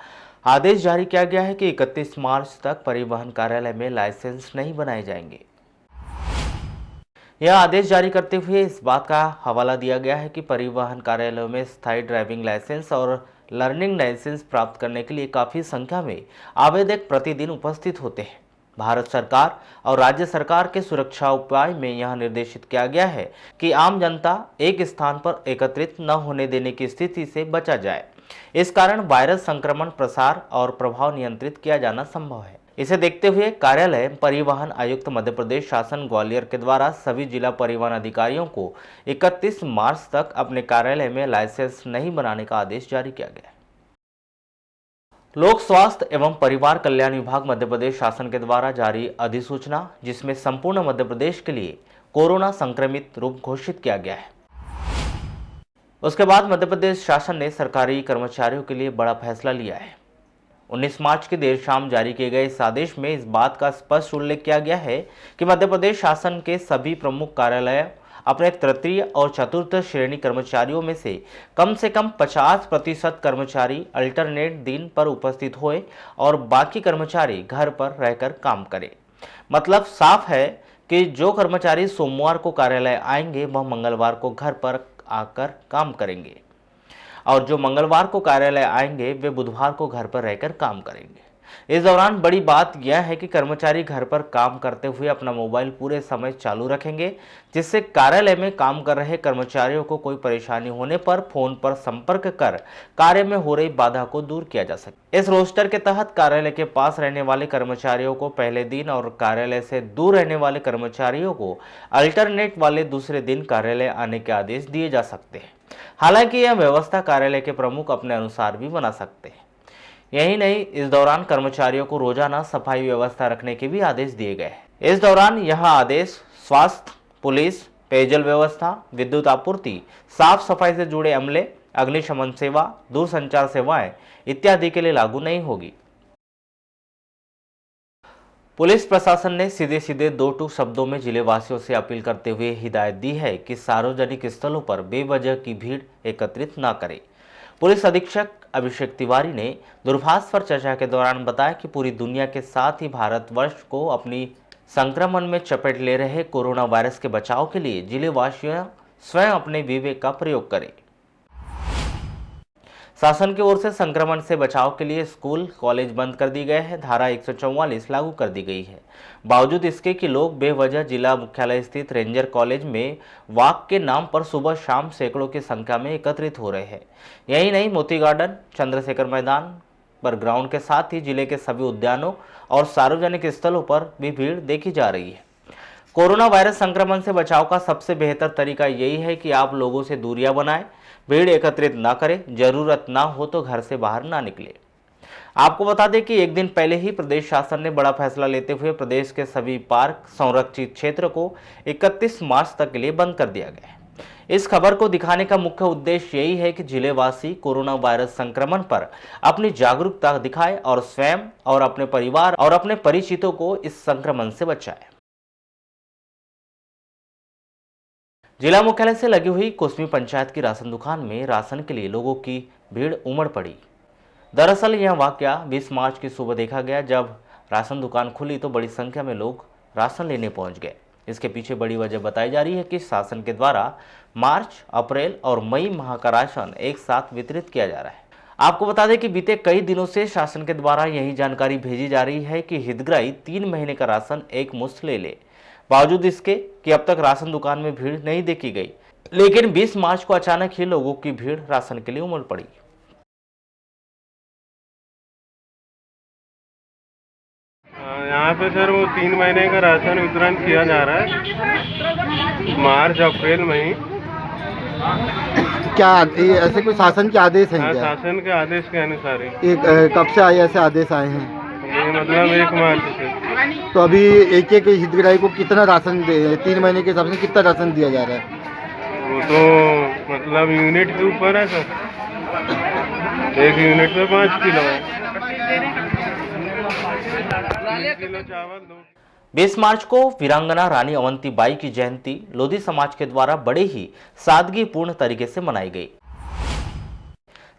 A: आदेश जारी किया गया है कि 31 मार्च तक परिवहन कार्यालय में लाइसेंस नहीं बनाए जाएंगे। यह आदेश जारी करते हुए इस बात का हवाला दिया गया है कि परिवहन कार्यालयों में स्थायी ड्राइविंग लाइसेंस और लर्निंग लाइसेंस प्राप्त करने के लिए काफ़ी संख्या में आवेदक प्रतिदिन उपस्थित होते हैं। भारत सरकार और राज्य सरकार के सुरक्षा उपाय में यह निर्देशित किया गया है कि आम जनता एक स्थान पर एकत्रित न होने देने की स्थिति से बचा जाए। इस कारण वायरस संक्रमण प्रसार और प्रभाव नियंत्रित किया जाना संभव है। इसे देखते हुए कार्यालय परिवहन आयुक्त मध्य प्रदेश शासन ग्वालियर के द्वारा सभी जिला परिवहन अधिकारियों को 31 मार्च तक अपने कार्यालय में लाइसेंस नहीं बनाने का आदेश जारी किया गया है। लोक स्वास्थ्य एवं परिवार कल्याण विभाग मध्य प्रदेश शासन के द्वारा जारी अधिसूचना, जिसमें संपूर्ण मध्य प्रदेश के लिए कोरोना संक्रमित रूप घोषित किया गया है। उसके बाद मध्य प्रदेश शासन ने सरकारी कर्मचारियों के लिए बड़ा फैसला लिया है। 19 मार्च की देर शाम जारी किए गए इस आदेश में इस बात का स्पष्ट उल्लेख किया गया है कि मध्य प्रदेश शासन के सभी प्रमुख कार्यालय अपने तृतीय और चतुर्थ श्रेणी कर्मचारियों में से कम 50% कर्मचारी अल्टरनेट दिन पर उपस्थित होए और बाकी कर्मचारी घर पर रहकर काम करें। मतलब साफ है कि जो कर्मचारी सोमवार को कार्यालय आएंगे वह मंगलवार को घर पर आकर काम करेंगे और जो मंगलवार को कार्यालय आएंगे वे बुधवार को घर पर रहकर काम करेंगे। इस दौरान बड़ी बात यह है कि कर्मचारी घर पर काम करते हुए अपना मोबाइल पूरे समय चालू रखेंगे, जिससे कार्यालय में काम कर रहे कर्मचारियों को कोई परेशानी होने पर फोन पर संपर्क कर कार्य में हो रही बाधा को दूर किया जा सके। इस रोस्टर के तहत कार्यालय के पास रहने वाले कर्मचारियों को पहले दिन और कार्यालय से दूर रहने वाले कर्मचारियों को अल्टरनेट वाले दूसरे दिन कार्यालय आने के आदेश दिए जा सकते हैं। हालांकि यह व्यवस्था कार्यालय के प्रमुख अपने अनुसार भी बना सकते हैं। यही नहीं, इस दौरान कर्मचारियों को रोजाना सफाई व्यवस्था रखने के भी आदेश दिए गए हैं। इस दौरान यह आदेश स्वास्थ्य, पुलिस, पेयजल व्यवस्था, विद्युत आपूर्ति, साफ सफाई से जुड़े अमले, अग्निशमन सेवा, दूरसंचार सेवाएं इत्यादि के लिए लागू नहीं होगी। पुलिस प्रशासन ने सीधे सीधे 2 टूक शब्दों में जिले वासियों से अपील करते हुए हिदायत दी है कि सार्वजनिक स्थलों पर बेवजह की भीड़ एकत्रित न करें। पुलिस अधीक्षक अभिषेक तिवारी ने दूरभाष पर चर्चा के दौरान बताया कि पूरी दुनिया के साथ ही भारतवर्ष को अपनी संक्रमण में चपेट ले रहे कोरोना वायरस के बचाव के लिए जिलेवासियों स्वयं अपने विवेक का प्रयोग करें। शासन की ओर से संक्रमण से बचाव के लिए स्कूल कॉलेज बंद कर दी गए हैं। धारा 144 लागू कर दी गई है। बावजूद इसके कि लोग बेवजह जिला मुख्यालय स्थित रेंजर कॉलेज में वॉक के नाम पर सुबह शाम सैकड़ों की संख्या में एकत्रित हो रहे हैं। यही नहीं, मोती गार्डन, चंद्रशेखर मैदान पर ग्राउंड के साथ ही जिले के सभी उद्यानों और सार्वजनिक स्थलों पर भी भीड़ देखी जा रही है। कोरोना वायरस संक्रमण से बचाव का सबसे बेहतर तरीका यही है कि आप लोगों से दूरियां बनाएं, भीड़ एकत्रित ना करें, जरूरत ना हो तो घर से बाहर ना निकले। आपको बता दें कि एक दिन पहले ही प्रदेश शासन ने बड़ा फैसला लेते हुए प्रदेश के सभी पार्क संरक्षित क्षेत्र को 31 मार्च तक के लिए बंद कर दिया गया है। इस खबर को दिखाने का मुख्य उद्देश्य यही है कि जिलेवासी कोरोना वायरस संक्रमण पर अपनी जागरूकता दिखाए और स्वयं और अपने परिवार और अपने परिचितों को इस संक्रमण से बचाए। जिला मुख्यालय से लगी हुई कोसमी पंचायत की राशन दुकान में राशन के लिए लोगों की भीड़ उमड़ पड़ी। दरअसल यह वाकया 20 मार्च की सुबह देखा गया। जब राशन दुकान खुली तो बड़ी संख्या में लोग राशन लेने पहुंच गए। इसके पीछे बड़ी वजह बताई जा रही है कि शासन के द्वारा मार्च, अप्रैल और मई माह का राशन एक साथ वितरित किया जा रहा है। आपको बता दें कि बीते कई दिनों से शासन के द्वारा यही जानकारी भेजी जा रही है कि हितग्राही 3 महीने का राशन एक मुश्त ले ले। बावजूद इसके कि अब तक राशन दुकान में भीड़ नहीं देखी गई, लेकिन 20 मार्च को अचानक ही लोगों की भीड़ राशन के लिए उमड़ पड़ी।
B: यहाँ पे सर वो 3 महीने का राशन वितरण किया जा रहा है, मार्च अप्रैल मई।
V: क्या ऐसे कोई शासन के आदेश हैं क्या?
B: शासन के आदेश के अनुसार ही।
V: कब से आए ऐसे आदेश आए हैं?
B: मतलब 1 मार्च से।
V: तो अभी एक हितग्राही को कितना राशन 3 महीने के हिसाब से कितना राशन दिया जा रहा है?
B: वो तो मतलब यूनिट के ऊपर है सर, 1 यूनिट में 5 किलो है। 3 किलो चावल
A: 20 मार्च को वीरांगना रानी अवंतीबाई की जयंती लोधी समाज के द्वारा बड़े ही सादगीपूर्ण तरीके से मनाई गई।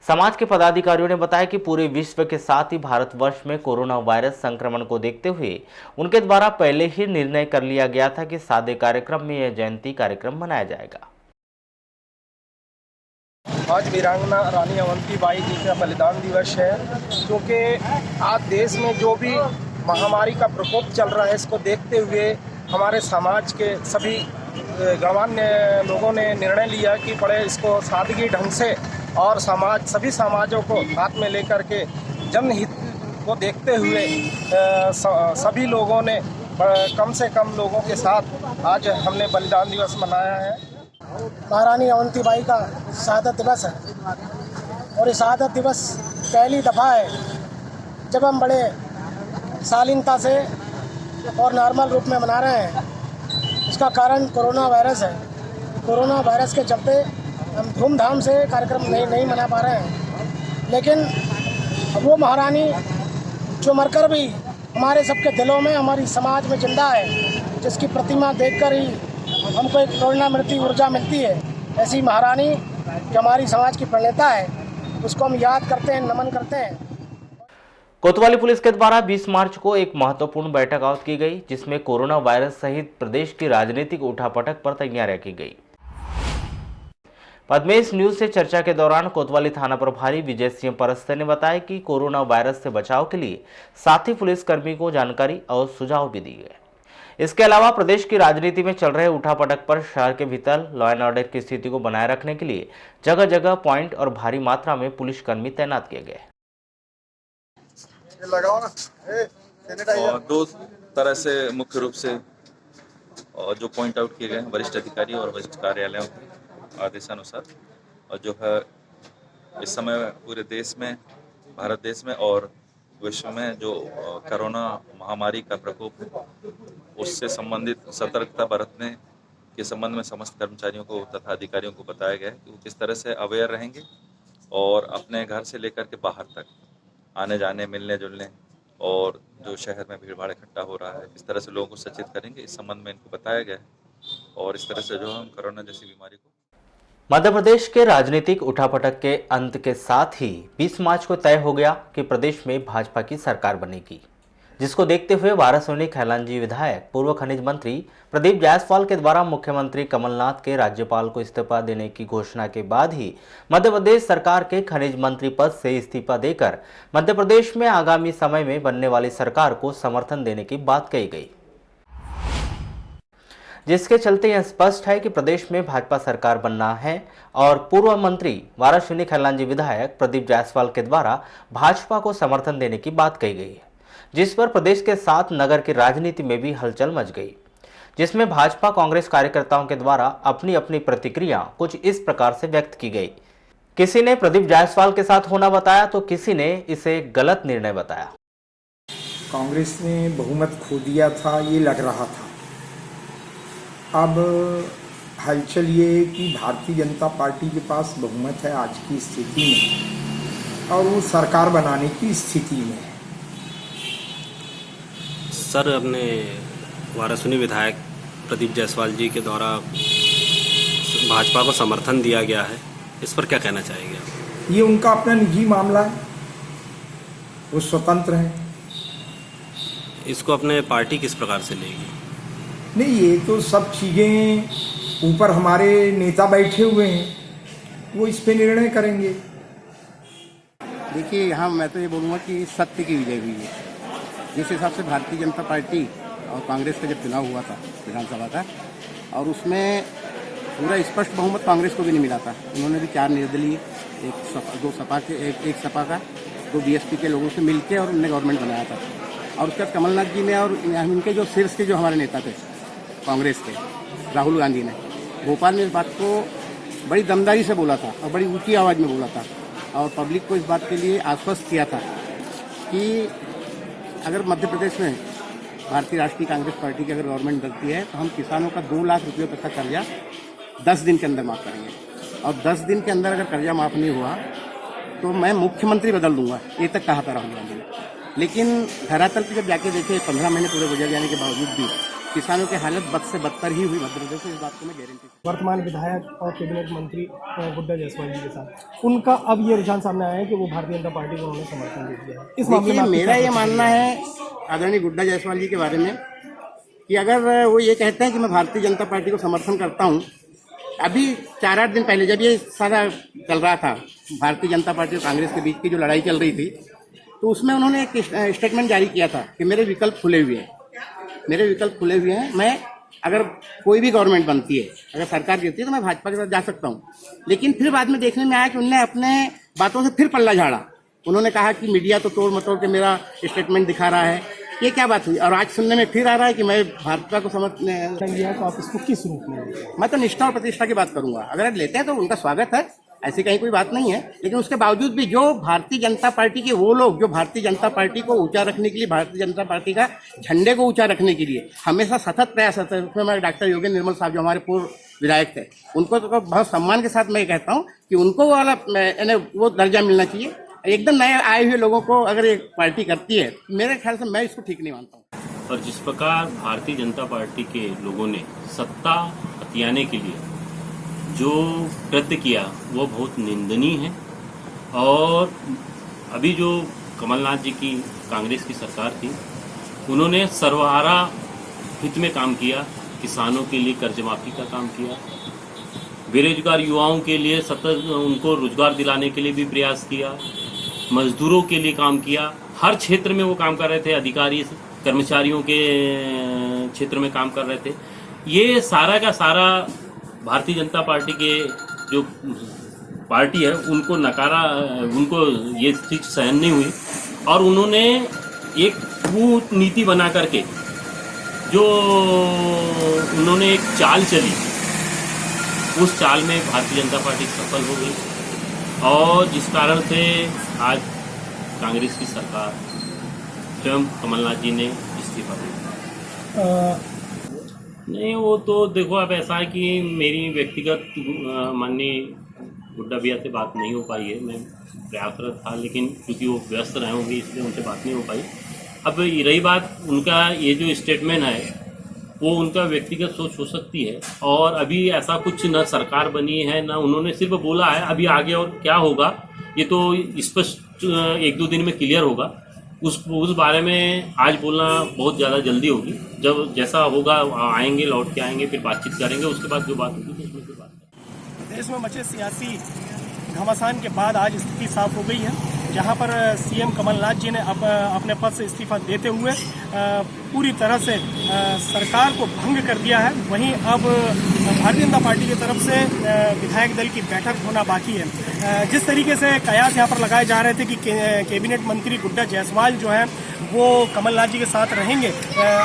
A: समाज के पदाधिकारियों ने बताया कि पूरे विश्व के साथ ही भारतवर्ष में कोरोना वायरस संक्रमण को देखते हुए उनके द्वारा पहले ही निर्णय कर लिया गया था कि सादे कार्यक्रम में यह जयंती कार्यक्रम मनाया जाएगा।
W: आज वीरांगना रानी अवंतीबाई जी का बलिदान दिवस है, क्योंकि आज देश में जो भी महामारी का प्रकोप चल रहा है, इसको देखते हुए हमारे समाज के सभी गणमान्य लोगों ने निर्णय लिया कि बड़े इसको सादगी ढंग से और सभी समाजों को हाथ में लेकर के जनहित को देखते हुए सभी लोगों ने कम से कम लोगों के साथ आज हमने बलिदान दिवस मनाया है।
X: महारानी अवंतीबाई का शहादत दिवस है और ये शहादत दिवस पहली दफ़ा है जब हम बड़े शालीनता से और नॉर्मल रूप में मना रहे हैं। इसका कारण कोरोना वायरस है। कोरोना वायरस के चलते हम धूमधाम से कार्यक्रम नहीं मना पा रहे हैं, लेकिन वो महारानी जो मरकर भी हमारे सबके दिलों में, हमारी समाज में जिंदा है, जिसकी प्रतिमा देखकर ही हमको एक प्रेरणा मिलती, ऊर्जा मिलती है, ऐसी महारानी जो हमारी समाज की प्रणेता है, उसको हम याद करते हैं, नमन करते हैं।
A: कोतवाली पुलिस के द्वारा 20 मार्च को एक महत्वपूर्ण बैठक आयोजित की गई, जिसमें कोरोना वायरस सहित प्रदेश की राजनीतिक उठापटक पर तैयारियां की गई। पद्मेश न्यूज से चर्चा के दौरान कोतवाली थाना प्रभारी विजय सिंह परस्ते ने बताया कि कोरोना वायरस से बचाव के लिए साथी पुलिसकर्मी को जानकारी और सुझाव भी दिए गए। इसके अलावा प्रदेश की राजनीति में चल रहे उठापटक पर शहर के भीतर लॉ एंड ऑर्डर की स्थिति को बनाए रखने के लिए जगह जगह पॉइंट और भारी मात्रा में पुलिसकर्मी तैनात किए गए।
Y: और 2 तरह से मुख्य रूप से जो पॉइंट आउट किए गए हैं वरिष्ठ अधिकारी और वरिष्ठ कार्यालयों के आदेशानुसार, और जो है इस समय पूरे देश में, भारत देश में और विश्व में जो कोरोना महामारी का प्रकोप है, उससे संबंधित सतर्कता बरतने के संबंध में समस्त कर्मचारियों को तथा अधिकारियों को बताया गया है कि वो किस तरह से अवेयर रहेंगे और अपने घर से लेकर के बाहर तक आने जाने, मिलने जुलने और जो शहर में भीड़ भाड़ इकट्ठा हो रहा है, इस तरह से लोगों को सचेत करेंगे। इस संबंध में इनको बताया गया है और इस तरह से जो हम कोरोना जैसी बीमारी को
A: मध्य प्रदेश के राजनीतिक उठापटक के अंत के साथ ही 20 मार्च को तय हो गया कि प्रदेश में भाजपा की सरकार बनेगी, जिसको देखते हुए वारासिवनी खैलांजी विधायक पूर्व खनिज मंत्री प्रदीप जायसवाल के द्वारा मुख्यमंत्री कमलनाथ के राज्यपाल को इस्तीफा देने की घोषणा के बाद ही मध्य प्रदेश सरकार के खनिज मंत्री पद से इस्तीफा देकर मध्य प्रदेश में आगामी समय में बनने वाली सरकार को समर्थन देने की बात कही गई, जिसके चलते यह स्पष्ट है कि प्रदेश में भाजपा सरकार बनना है और पूर्व मंत्री वारासिवनी खैलांजी विधायक प्रदीप जायसवाल के द्वारा भाजपा को समर्थन देने की बात कही गई है, जिस पर प्रदेश के साथ नगर की राजनीति में भी हलचल मच गई, जिसमें भाजपा कांग्रेस कार्यकर्ताओं के द्वारा अपनी अपनी प्रतिक्रिया कुछ इस प्रकार से व्यक्त की गई। किसी ने प्रदीप जायसवाल के साथ होना बताया तो किसी ने इसे गलत निर्णय बताया।
C: कांग्रेस ने बहुमत खो दिया था, ये लग रहा था। अब हलचल ये है कि भारतीय जनता पार्टी के पास बहुमत है आज की स्थिति में और वो सरकार बनाने की स्थिति में है।
D: सर, अपने वारासिवनी विधायक प्रदीप जायसवाल जी के द्वारा भाजपा को समर्थन दिया गया है, इस पर क्या कहना चाहेंगे?
C: ये उनका अपना निजी मामला है, वो स्वतंत्र है।
D: इसको अपने पार्टी किस प्रकार से लेगी?
C: नहीं, ये तो सब चीज़ें ऊपर हमारे नेता बैठे हुए हैं, वो इस पे निर्णय करेंगे।
E: देखिए, यहाँ मैं तो ये बोलूँगा कि सत्य की विजय हुई है। जिस हिसाब से भारतीय जनता पार्टी और कांग्रेस का जब चुनाव हुआ था विधानसभा का, और उसमें पूरा स्पष्ट बहुमत कांग्रेस को भी नहीं मिला था। उन्होंने भी 4 निर्दलीय, एक सपा का, 2 बीएसपी के लोगों से मिलकर और उन्होंने गवर्नमेंट बनाया था। और उसके बाद कमलनाथ जी ने और इनके जो शीर्ष के जो हमारे नेता थे कांग्रेस के, राहुल गांधी ने भोपाल में इस बात को बड़ी दमदारी से बोला था और बड़ी ऊंची आवाज़ में बोला था और पब्लिक को इस बात के लिए आश्वस्त किया था कि अगर मध्य प्रदेश में भारतीय राष्ट्रीय कांग्रेस पार्टी की अगर गवर्नमेंट बनती है तो हम किसानों का 2 लाख रुपये तक का कर्जा 10 दिन के अंदर माफ़ करेंगे। और 10 दिन के अंदर अगर कर्जा माफ़ नहीं हुआ तो मैं मुख्यमंत्री बदल दूंगा, ये तक कहा था राहुल गांधी ने। लेकिन धरातल पर जब जाके देखे 15 महीने पूरे गुजर जाने के बावजूद भी किसानों की हालत बद से बदतर ही हुई मध्य प्रदेश में, इस बात को मैं गारंटी।
W: वर्तमान विधायक और कैबिनेट मंत्री गुड्डा जायसवाल जी के साथ उनका अब ये रुझान सामने आया है कि वो भारतीय जनता पार्टी को उन्होंने समर्थन दे दिया है। इस मामले में
E: मेरा ये मानना है आदरणीय गुड्डा जायसवाल जी के बारे में कि अगर वो ये कहते हैं कि मैं भारतीय जनता पार्टी को समर्थन करता हूँ, अभी 4-8 दिन पहले जब ये सारा चल रहा था भारतीय जनता पार्टी और कांग्रेस के बीच की जो लड़ाई चल रही थी, तो उसमें उन्होंने एक स्टेटमेंट जारी किया था कि मेरे विकल्प खुले हुए हैं, मैं अगर कोई भी गवर्नमेंट बनती है, अगर सरकार गिरती है तो मैं भाजपा के साथ जा सकता हूँ। लेकिन फिर बाद में देखने में आया कि उन्होंने अपने बातों से फिर पल्ला झाड़ा। उन्होंने कहा कि मीडिया तो तोड़ मटोड़ के मेरा स्टेटमेंट दिखा रहा है, ये क्या बात हुई? और आज सुनने में फिर आ रहा है कि मैं भाजपा को समर्थन दिया है, तो आप इसको किस रूप में? मैं तो निष्ठा और प्रतिष्ठा की बात करूंगा। अगर लेते हैं तो उनका स्वागत है, ऐसी कहीं कोई बात नहीं है। लेकिन उसके बावजूद भी जो भारतीय जनता पार्टी के वो लोग जो भारतीय जनता पार्टी को ऊंचा रखने के लिए, भारतीय जनता पार्टी का झंडे को ऊंचा रखने के लिए हमेशा सतत प्रयास होता है, उसमें हमारे डॉक्टर योगेंद्र निर्मल साहब जो हमारे पूर्व विधायक थे, उनको तो बहुत सम्मान के साथ मैं कहता हूँ कि उनको वाला वो दर्जा मिलना चाहिए। एकदम नए आए हुए लोगों को अगर एक पार्टी करती है, मेरे ख्याल से मैं इसको ठीक नहीं मानता हूँ।
D: और जिस प्रकार भारतीय जनता पार्टी के लोगों ने सत्ता हथियाने के लिए जो कृत्य किया वो बहुत निंदनीय है। और अभी जो कमलनाथ जी की कांग्रेस की सरकार थी, उन्होंने सर्वहारा हित में काम किया, किसानों के लिए कर्ज माफी का काम किया, बेरोजगार युवाओं के लिए सतत उनको रोजगार दिलाने के लिए भी प्रयास किया, मजदूरों के लिए काम किया, हर क्षेत्र में वो काम कर रहे थे, अधिकारी कर्मचारियों के क्षेत्र में काम कर रहे थे। ये सारा का सारा भारतीय जनता पार्टी के जो पार्टी है उनको उनको ये चीज सहन नहीं हुई और उन्होंने एक कूटनीति बना करके जो उन्होंने एक चाल चली, उस चाल में भारतीय जनता पार्टी सफल हो गई और जिस कारण से आज कांग्रेस की सरकार स्वयं कमलनाथ जी ने इस्तीफा दिया। नहीं, वो तो देखो अब ऐसा है कि मेरी व्यक्तिगत माननीय गुड्डा भैया से बात नहीं हो पाई है। मैं प्रयासरत था, लेकिन क्योंकि वो व्यस्त रहे होंगे इसलिए उनसे बात नहीं हो पाई। अब रही बात उनका ये जो स्टेटमेंट है, वो उनका व्यक्तिगत सोच हो सकती है। और अभी ऐसा कुछ न सरकार बनी है, न उन्होंने सिर्फ बोला है। अभी आगे और क्या होगा ये तो स्पष्ट 1-2 दिन में क्लियर होगा। उस बारे में आज बोलना बहुत ज़्यादा जल्दी होगी। जब जैसा होगा आएंगे, लौट के आएंगे, फिर बातचीत करेंगे, उसके बाद जो बात होगी तो उसमें फिर बात करेंगे।
W: देश में मचे सियासी घमासान के बाद आज स्थिति साफ हो गई है, जहां पर सीएम कमलनाथ जी ने अपने पद से इस्तीफा देते हुए पूरी तरह से सरकार को भंग कर दिया है। वहीं अब भारतीय जनता पार्टी की तरफ से विधायक दल की बैठक होना बाकी है। जिस तरीके से कयास यहाँ पर लगाए जा रहे थे कि कैबिनेट मंत्री गुड्डा जायसवाल जो है वो कमलनाथ जी के साथ रहेंगे,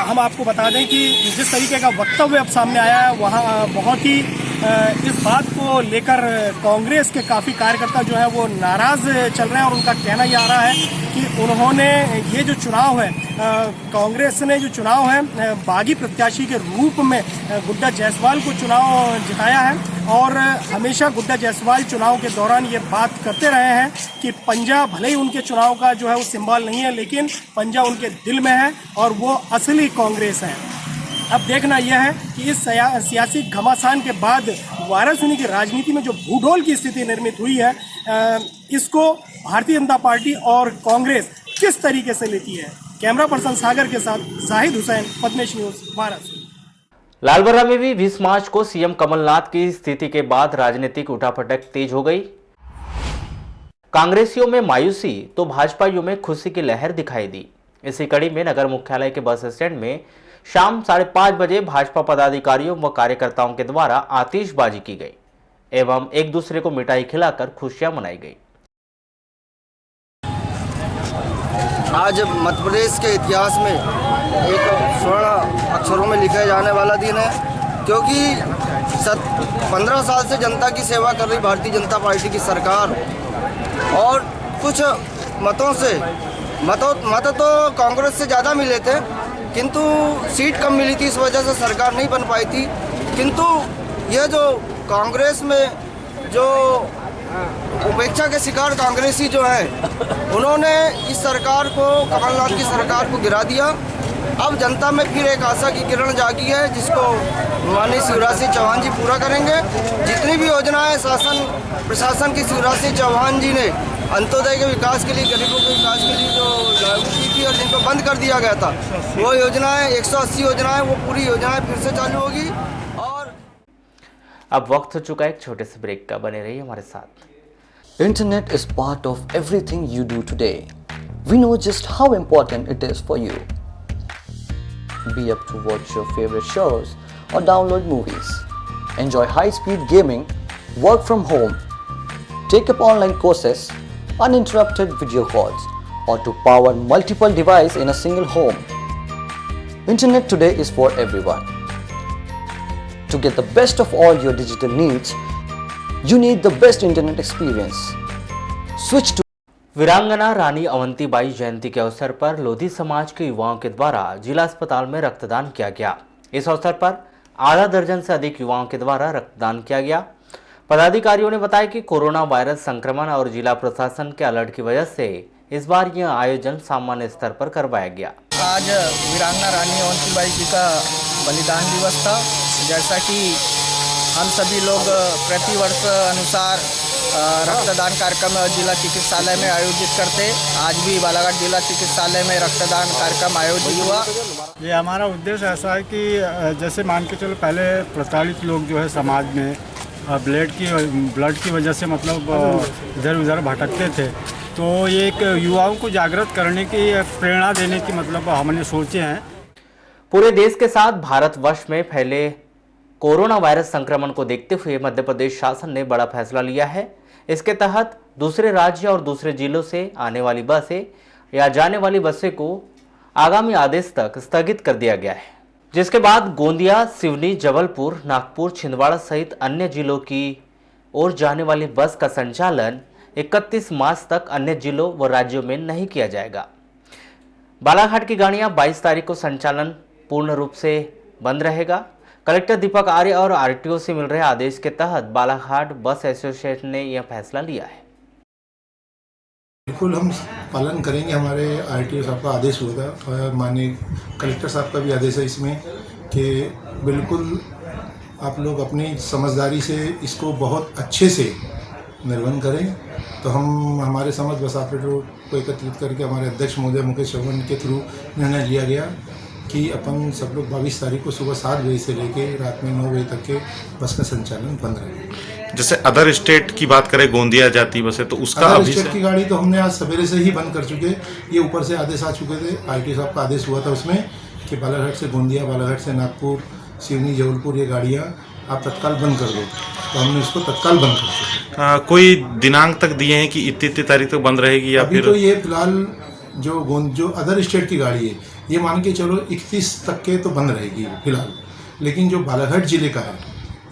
W: हम आपको बता दें कि जिस तरीके का वक्तव्य अब सामने आया है वहाँ बहुत ही इस बात को लेकर कांग्रेस के काफ़ी कार्यकर्ता जो है वो नाराज़ चल रहे हैं। और उनका कहना ये आ रहा है कि उन्होंने ये जो चुनाव है, कांग्रेस ने जो चुनाव है बागी प्रत्याशी के रूप में गुड्डा जायसवाल को चुनाव जिताया है। और हमेशा गुड्डा जायसवाल चुनाव के दौरान ये बात करते रहे हैं कि पंजा भले ही उनके चुनाव का जो है वो सिंबल नहीं है, लेकिन पंजा उनके दिल में है और वो असली कांग्रेस है। अब देखना यह है कि इस सियासी घमासान के बाद वाराणसी की राजनीति में जो भूगोल की स्थिति निर्मित हुई है, इसको भारतीय जनता पार्टी और कांग्रेस किस तरीके से लेती है। कैमरा पर्सन सागर के साथ जाहिद हुसैन, पद्मेश न्यूज, वाराणसी।
A: लालबर्रा में भी 20 मार्च को सीएम कमलनाथ की स्थिति के बाद राजनीतिक उठापटक तेज हो गई। कांग्रेसियों में मायूसी तो भाजपाइयों में खुशी की लहर दिखाई दी। इसी कड़ी में नगर मुख्यालय के बस स्टैंड में शाम 5:30 बजे भाजपा पदाधिकारियों व कार्यकर्ताओं के द्वारा आतिशबाजी की गई एवं एक दूसरे को मिठाई खिलाकर खुशियां मनाई गई।
F: आज मध्य प्रदेश के इतिहास में एक स्वर्ण अक्षरों में लिखे जाने वाला दिन है, क्योंकि 15 साल से जनता की सेवा कर रही भारतीय जनता पार्टी की सरकार और कुछ मत तो कांग्रेस से ज़्यादा मिले थे, किंतु सीट कम मिली थी, इस वजह से सरकार नहीं बन पाई थी। किंतु यह जो कांग्रेस में जो उपेक्षा के शिकार कांग्रेसी जो है, उन्होंने इस सरकार को, कमलनाथ की सरकार को गिरा दिया। अब जनता में फिर एक आशा की किरण जागी है, जिसको माननीय शिवराज सिंह चौहान जी पूरा करेंगे। जितनी भी योजनाएं शासन प्रशासन की शिवराज सिंह चौहान जी ने अंत्योदय के विकास के लिए, गरीबों के विकास के लिए जो लागू की थी और जिनको बंद कर दिया गया था, वो योजनाएं 180 योजनाएं, वो पूरी योजनाएं फिर से चालू होगी। और
A: अब वक्त हो चुका है एक छोटे से ब्रेक का, बने रहिए हमारे साथ।
G: Internet is part of everything you do today. We know just how important it is for you. Be up to watch your favorite shows or download movies. Enjoy high-speed gaming, work from home, take up online courses, uninterrupted video calls, or to power multiple devices in a single home. Internet today is for everyone. To get the best of all your digital needs, you need the best internet experience. Switch to
A: वीरांगना रानी अवंतीबाई जयंती के अवसर पर लोधी समाज के युवाओं के द्वारा जिला अस्पताल में रक्तदान किया गया। इस अवसर पर आधा दर्जन से अधिक युवाओं के द्वारा रक्तदान किया गया। पदाधिकारियों ने बताया कि कोरोना वायरस संक्रमण और जिला प्रशासन के अलर्ट की वजह से इस बार यह आयोजन सामान्य स्तर पर करवाया गया।
L: आज वीरांगना रानी अवंतीबाई जी का बलिदान दिवस था। जैसा कि हम सभी लोग प्रतिवर्ष अनुसार रक्तदान कार्यक्रम जिला चिकित्सालय में आयोजित करते, आज भी बालाघाट जिला चिकित्सालय में रक्तदान कार्यक्रम आयोजित हुआ।
H: ये हमारा उद्देश्य ऐसा है कि जैसे मान के चलो पहले प्रताड़ित लोग जो है समाज में ब्लड की वजह से मतलब इधर उधर भटकते थे, तो ये एक युवाओं को जागृत करने की, प्रेरणा देने की मतलब हमने सोचे हैं।
A: पूरे देश के साथ भारतवर्ष में फैले कोरोना वायरस संक्रमण को देखते हुए मध्य प्रदेश शासन ने बड़ा फैसला लिया है। इसके तहत दूसरे राज्य और दूसरे जिलों से आने वाली बसें या जाने वाली बसें को आगामी आदेश तक स्थगित कर दिया गया है, जिसके बाद गोंदिया, सिवनी, जबलपुर, नागपुर, छिंदवाड़ा सहित अन्य जिलों की ओर जाने वाली बस का संचालन 31 मार्च तक अन्य जिलों व राज्यों में नहीं किया जाएगा। बालाघाट की गाड़ियां 22 तारीख को संचालन पूर्ण रूप से बंद रहेगा। कलेक्टर दीपक आर्य और आरटीओ से मिल रहे आदेश के तहत बालाघाट बस एसोसिएशन ने यह फैसला लिया है।
I: बिल्कुल हम पालन करेंगे, हमारे आरटीओ साहब का आदेश होगा और माननीय कलेक्टर साहब का भी आदेश है इसमें
C: कि बिल्कुल आप लोग अपनी समझदारी से इसको बहुत अच्छे से निर्वहन करें। तो हम हमारे समझ बस ऑपरेटर को एकत्रित करके हमारे अध्यक्ष महोदय मुकेश चौहान के थ्रू निर्णय लिया गया कि अपन सब लोग 22 तारीख को सुबह 7 बजे से लेके रात में 9 बजे तक के बस का संचालन बंद रहेगा।
I: जैसे अदर स्टेट की बात करें, गोंदिया जाती बसें, तो उसका
C: अदर
I: अभी
C: स्टेट की गाड़ी तो हमने आज सवेरे से ही बंद कर चुके। ये ऊपर से आदेश आ चुके थे, IT साहब का आदेश हुआ था उसमें कि बालाघाट से गोंदिया, बालाघाट से नागपुर, सिवनी, जबलपुर ये गाड़ियाँ आप तत्काल बंद कर दो। तो हमने उसको तत्काल बंद कर दिया।
I: कोई दिनांक तक दिए हैं कि इतनी तारीख तक बंद रहेगी या
C: अभी
I: फिर?
C: तो ये फिलहाल जो अदर स्टेट की गाड़ी है ये मान के चलो 31 तक के तो बंद रहेगी फिलहाल। लेकिन जो बालाघाट जिले का है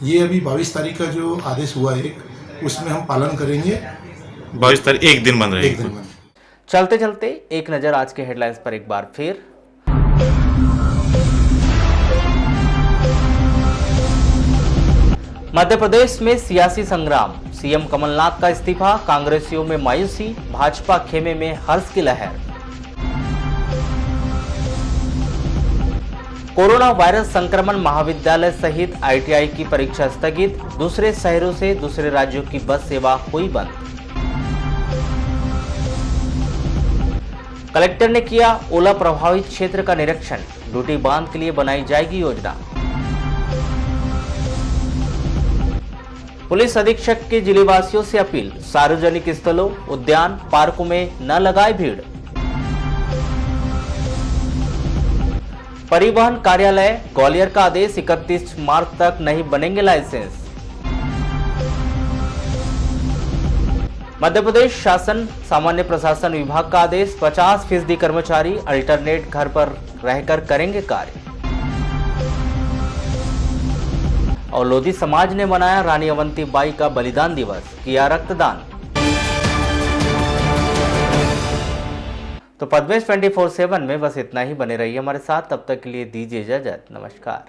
C: ये अभी 22 तारीख का जो आदेश हुआ है उसमें हम पालन करेंगे।
I: 22 तारीख एक दिन बंद रहेगी।
C: एक दिन बंद।
A: चलते चलते एक नजर आज के हेडलाइंस पर एक बार फिर। मध्य प्रदेश में सियासी संग्राम, सीएम कमलनाथ का इस्तीफा, कांग्रेसियों में मायूसी, भाजपा खेमे में हर्ष की लहर। कोरोना वायरस संक्रमण, महाविद्यालय सहित ITI की परीक्षा स्थगित, दूसरे शहरों से दूसरे राज्यों की बस सेवा हुई बंद। कलेक्टर ने किया ओला प्रभावित क्षेत्र का निरीक्षण, ड्यूटी बांध के लिए बनाई जाएगी योजना। पुलिस अधीक्षक के जिलेवासियों से अपील, सार्वजनिक स्थलों, उद्यान, पार्कों में न लगाए भीड़। परिवहन कार्यालय ग्वालियर का आदेश, 31 मार्च तक नहीं बनेंगे लाइसेंस। मध्य प्रदेश शासन सामान्य प्रशासन विभाग का आदेश, 50% कर्मचारी अल्टरनेट घर पर रहकर करेंगे कार्य। और लोधी समाज ने मनाया रानी अवंतीबाई का बलिदान दिवस, किया रक्तदान। तो पद्मेश 24/7 में बस इतना ही। बने रहिए हमारे साथ, तब तक के लिए दीजिए इजाजत, नमस्कार।